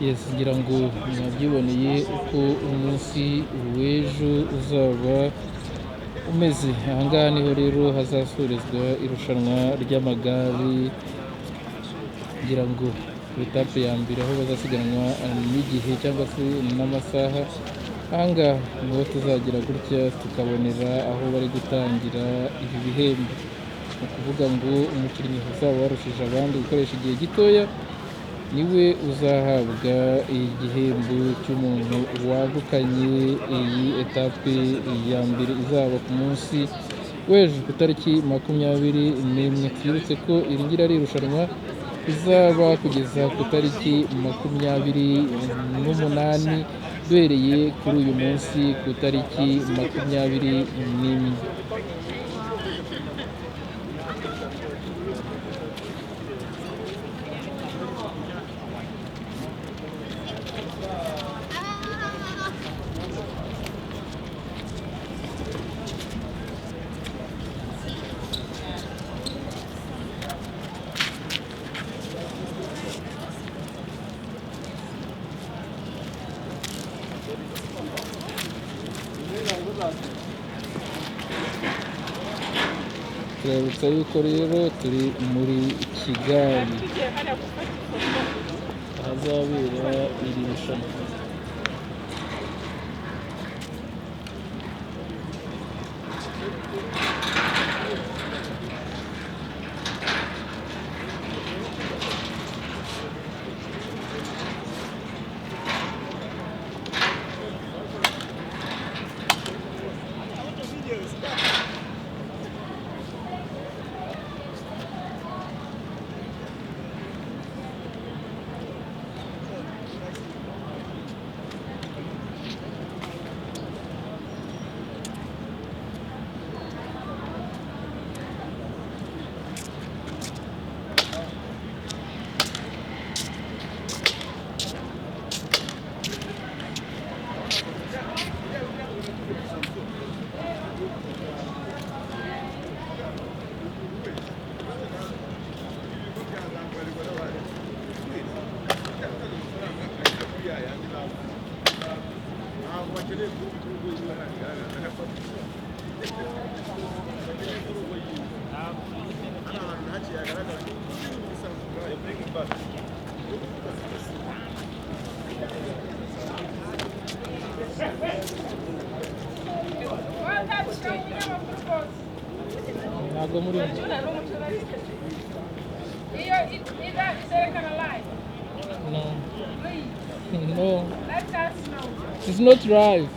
Yes, ngira ngo mwabyiboneye uko umunsi w'ejo uzaba umeze. Aha ngaha niho rero hazasorezwa irushanwa ry'amagare, ngira ngo ku etape ya mbere aho bazasiganwa n'igihe cyangwa se n'amasaha. Aha ngaha niho tuzagira gutya tukabonera aho bari gutangira ibi bihembo. Ni ukuvuga ngo umukinnyi uzaba warushije abandi gukoresha igihe gitoya niwe uzahabwa igihembo cy'umuntu wagukanye iyi etape ya mbere izaba ku munsi w'ejo ku itariki 21. Twibutse ko iri ngira ari irushanwa rizaba kugeza ku itariki 28 duhereye kuri uyu munsi ku itariki 21. Turabutsa yuko rero turi muri Kigali ahazabera iri rushanwa. Ntabwo muri no. No. It's not live.